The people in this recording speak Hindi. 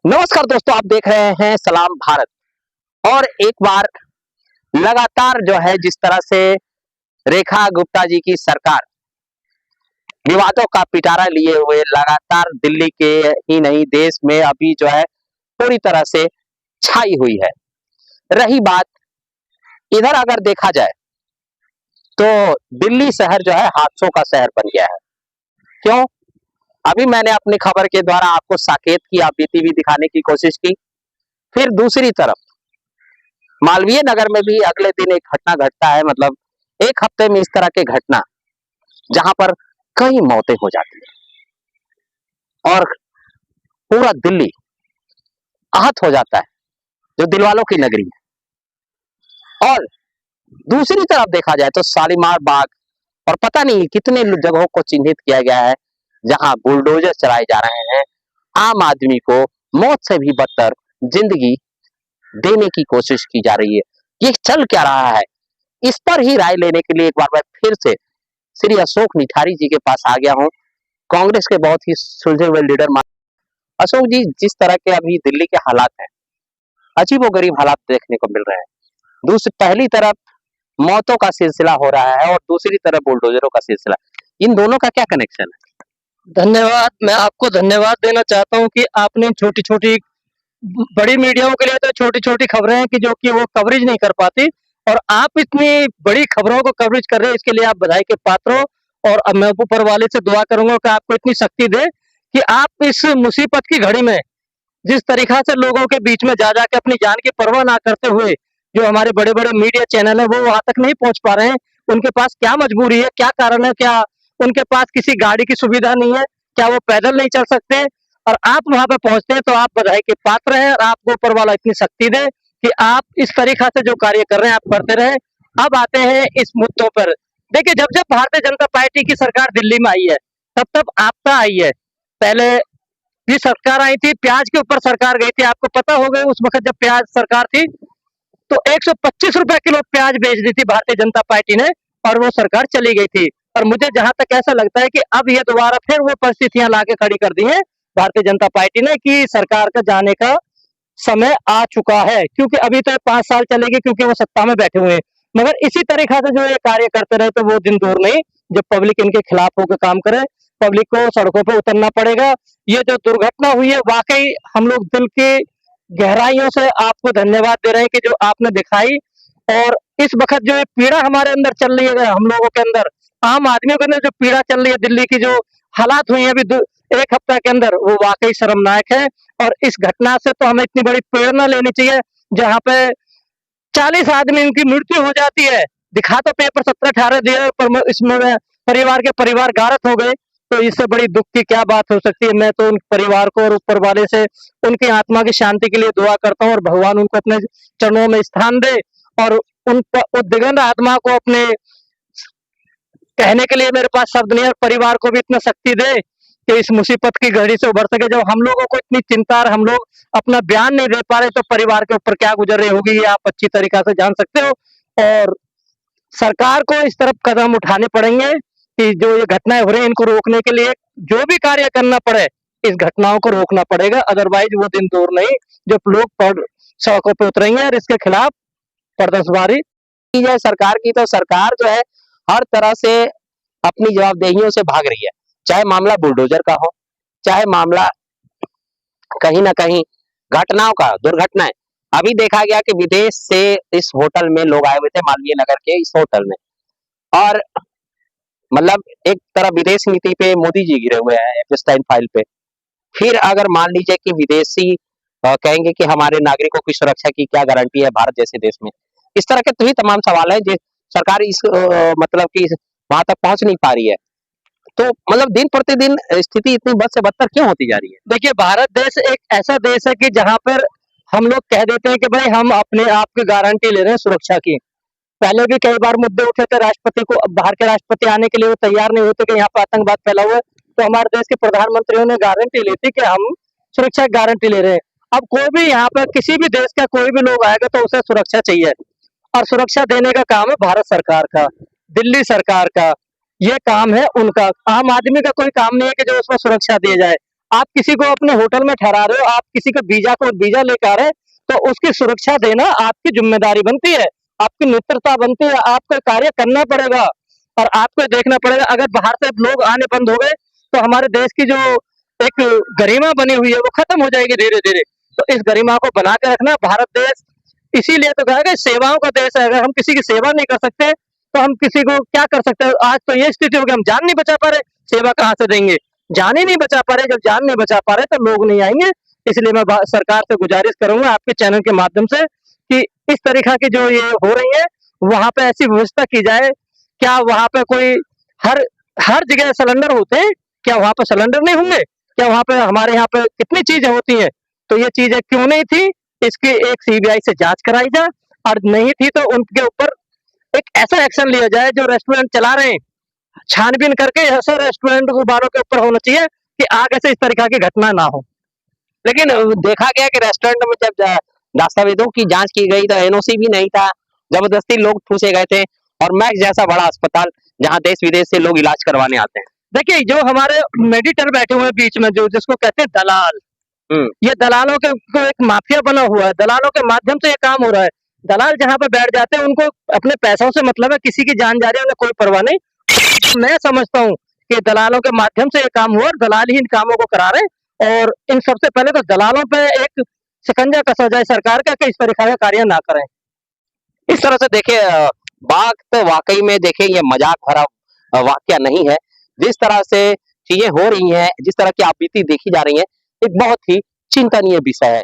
नमस्कार दोस्तों, आप देख रहे हैं सलाम भारत। और एक बार लगातार जो है जिस तरह से रेखा गुप्ता जी की सरकार विवादों का पिटारा लिए हुए लगातार दिल्ली के ही नहीं देश में अभी जो है पूरी तरह से छाई हुई है। रही बात इधर अगर देखा जाए तो दिल्ली शहर जो है हादसों का शहर बन गया है। क्यों? अभी मैंने अपनी खबर के द्वारा आपको साकेत की आवृत्ति भी दिखाने की कोशिश की। फिर दूसरी तरफ मालवीय नगर में भी अगले दिन एक घटना घटता है, मतलब एक हफ्ते में इस तरह के घटना जहां पर कई मौतें हो जाती है और पूरा दिल्ली आहत हो जाता है, जो दिलवालों की नगरी है। और दूसरी तरफ देखा जाए तो शालीमार बाग और पता नहीं कितने जगहों को चिन्हित किया गया है जहां बुलडोजर चलाए जा रहे हैं। आम आदमी को मौत से भी बदतर जिंदगी देने की कोशिश की जा रही है। ये चल क्या रहा है, इस पर ही राय लेने के लिए एक बार मैं फिर से श्री अशोक निठारी जी के पास आ गया हूं, कांग्रेस के बहुत ही सुलझे हुए लीडर। अशोक जी, जिस तरह के अभी दिल्ली के हालात हैं, अजीबोगरीब हालात देखने को मिल रहे हैं। दूसरी पहली तरफ मौतों का सिलसिला हो रहा है और दूसरी तरफ बुलडोजरों का सिलसिला, इन दोनों का क्या कनेक्शन है? धन्यवाद। मैं आपको धन्यवाद देना चाहता हूं कि आपने छोटी-छोटी बड़ी मीडियाओं के लिए तो छोटी-छोटी खबरें हैं कि जो कि वो कवरेज नहीं कर पाती, और आप इतनी बड़ी खबरों को कवरेज कर रहे हैं, इसके लिए आप बधाई के पात्र हो। और अब मैं ऊपर वाले से दुआ करूँगा कि आपको इतनी शक्ति दे कि आप इस मुसीबत की घड़ी में जिस तरीक़ा से लोगों के बीच में जा के अपनी जान की परवाह ना करते हुए जो हमारे बड़े-बड़े मीडिया चैनल है वो वहाँ तक नहीं पहुँच पा रहे हैं। उनके पास क्या मजबूरी है, क्या कारण है, क्या उनके पास किसी गाड़ी की सुविधा नहीं है, क्या वो पैदल नहीं चल सकते? और आप वहाँ पे पहुँचते हैं तो आप बधाई के पात्र हैं और आपको ऊपर वाला इतनी शक्ति दे कि आप इस तरीक़ा से जो कार्य कर रहे हैं आप करते रहें। अब आते हैं इस मुद्दों पर। देखिए, जब भारतीय जनता पार्टी की सरकार दिल्ली में आई है, तब आपदा आई है। पहले भी सरकार आई थी, प्याज के ऊपर सरकार गई थी, आपको पता होगा उस वक़्त जब प्याज सरकार थी तो 125 रुपए किलो प्याज बेच दी थी भारतीय जनता पार्टी ने और वो सरकार चली गई थी। और मुझे जहाँ तक ऐसा लगता है कि अब ये दोबारा फिर वो परिस्थितियां लाके खड़ी कर दी हैं भारतीय जनता पार्टी ने कि सरकार का जाने का समय आ चुका है, क्योंकि अभी तो 5 साल चलेगी क्योंकि वो सत्ता में बैठे हुए हैं। मगर इसी तरीक़ा से जो ये कार्य करते रहे तो वो दिन दूर नहीं जब पब्लिक इनके खिलाफ होकर काम करे, पब्लिक को सड़कों पे उतरना पड़ेगा। ये जो दुर्घटना हुई है वाक़ई हम लोग दिल की गहराइयों से आपको धन्यवाद दे रहे हैं कि जो आपने दिखाई। और इस वक़्त जो पीड़ा हमारे अंदर चल रही है, हम लोगों के अंदर, आम आदमियों के अंदर जो पीड़ा चल रही है, दिल्ली की जो हालात हुई हैं अभी 1 हफ्ता के अंदर, वो वाक़ई शर्मनाक है। और इस घटना से तो हमें इतनी बड़ी प्रेरणा लेनी चाहिए, जहाँ पे 40 आदमी की मृत्यु हो जाती है। दिखा तो पेपर 17-18 दिए पर इसमें परिवार के परिवार गारत हो गए, तो इससे बड़ी दुःख की क्या बात हो सकती है। मैं तो उन परिवार को और ऊपर वाले से उनकी आत्मा की शांति के लिए दुआ करता हूँ और भगवान उनको अपने चरणों में स्थान दे और उन दिगंत आत्मा को अपने कहने के लिए मेरे पास शब्द नहीं है, और परिवार को भी इतना शक्ति दे कि इस मुसीबत की घड़ी से उभर सके। जब हम लोगों को इतनी चिंता और हम लोग अपना बयान नहीं दे पा रहे तो परिवार के ऊपर क्या गुजर रही होगी, ये आप अच्छी तरीक़ा से जान सकते हो। और सरकार को इस तरफ कदम उठाने पड़ेंगे कि जो ये घटनाएं हो रही हैं इनको रोकने के लिए जो भी कार्य करना पड़े, इस घटनाओं को रोकना पड़ेगा। अदरवाइज वो दिन दूर नहीं जब लोग सड़कों पे उतरेंगे और इसके खिलाफ प्रदर्शनकारी की जाए। सरकार की तो सरकार जो है हर तरह से अपनी जवाबदेहियों से भाग रही है, चाहे मामला बुलडोजर का हो, चाहे मामला कहीं ना कहीं घटनाओं का, दुर्घटनाएं। अभी देखा गया कि विदेश से इस होटल में लोग आए हुए थे, मालवीय नगर के इस होटल में, और मतलब एक तरह विदेश नीति पे मोदी जी गिरे हुए हैं एप्स्टाइन फाइल पे। फिर अगर मान लीजिए कि विदेशी कहेंगे कि हमारे नागरिकों की सुरक्षा की क्या गारंटी है भारत जैसे देश में, इस तरह के तो ही तमाम सवाल हैं जो सरकार इस मतलब कि वहां तक पहुंच नहीं पा रही है। तो मतलब दिन प्रतिदिन स्थिति इतनी बद से बदतर क्यों होती जा रही है? देखिए, भारत देश एक ऐसा देश है कि जहाँ पर हम लोग कह देते हैं कि भाई हम अपने आप की गारंटी ले रहे हैं सुरक्षा की। पहले भी कई बार मुद्दे उठे थे राष्ट्रपति को, बाहर के राष्ट्रपति आने के लिए वो तैयार नहीं होते कि यहाँ पे आतंकवाद फैला हुआ है, तो हमारे देश के प्रधानमंत्रियों ने गारंटी ली थी कि हम सुरक्षा की गारंटी ले रहे हैं। अब कोई भी यहाँ पर किसी भी देश का कोई भी लोग आएगा तो उसे सुरक्षा चाहिए, और सुरक्षा देने का काम है भारत सरकार का, दिल्ली सरकार का, ये काम है उनका। आम आदमी का कोई काम नहीं है कि जो उसमें सुरक्षा दी जाए। आप किसी को अपने होटल में ठहरा रहे हो, आप किसी का वीजा लेकर आ रहे हैं, तो उसकी सुरक्षा देना आपकी जिम्मेदारी बनती है, आपकी नेतृत्व बनती है, आपको कार्य करना पड़ेगा और आपको देखना पड़ेगा। अगर बाहर से लोग आने बंद हो गए तो हमारे देश की जो एक गरिमा बनी हुई है वो खत्म हो जाएगी धीरे धीरे। तो इस गरिमा को बना के रखना भारत देश इसीलिए तो कहा कि सेवाओं का देश है। अगर हम किसी की सेवा नहीं कर सकते तो हम किसी को क्या कर सकते हैं। आज तो ये स्थिति हो गई, हम जान नहीं बचा पा रहे, सेवा कहाँ से देंगे। जान ही नहीं बचा पा रहे, जब जान नहीं बचा पा रहे तो लोग नहीं आएंगे। इसलिए मैं सरकार से गुजारिश करूंगा आपके चैनल के माध्यम से कि इस तरीका की जो ये हो रही है वहां पे ऐसी व्यवस्था की जाए। क्या वहां पे कोई हर हर जगह सिलेंडर होते हैं? क्या वहां पे सिलेंडर नहीं होंगे? क्या वहां पे हमारे यहाँ पे कितनी चीजें होती हैं? तो ये चीजें क्यों नहीं थी, इसकी एक सीबीआई से जांच कराई जाए, और नहीं थी तो उनके ऊपर एक ऐसा एक्शन लिया जाए जो रेस्टोरेंट चला रहे हैं, छानबीन करके ऐसे रेस्टोरेंट वालों के ऊपर होना चाहिए कि आगे से इस तरीका की घटना ना हो। लेकिन देखा गया कि रेस्टोरेंट में जब दस्तावेजों की जांच की गई तो एनओसी भी नहीं था, जबरदस्ती लोग ठूसे गए थे, और मैक्स जैसा बड़ा अस्पताल जहां देश विदेश से लोग इलाज करवाने आते हैं। देखिए जो हमारे मेडिटर बैठे हुए हैं बीच में, जो जिसको कहते हैं दलाल, ये दलालों के को एक माफिया बना हुआ है, दलालों के माध्यम से ये काम हो रहा है। दलाल जहां पे बैठ जाते हैं उनको अपने पैसों से मतलब है, किसी की जान जा रही है उन्हें कोई परवाह नहीं। मैं समझता हूँ कि दलालों के माध्यम से ये काम हुआ और दलाल ही इन कामों को करा रहे हैं, और इन सबसे पहले तो दलालों पे एक शिकंजा कसा जाए सरकार का कि इस तरीका का कार्य ना करें। इस तरह से देखिए बात तो वाकई में देखिए ये मजाक भरा वाकया नहीं है। जिस तरह से चीजें हो रही हैं, जिस तरह की आपबीती देखी जा रही है, एक बहुत ही चिंतनीय विषय है।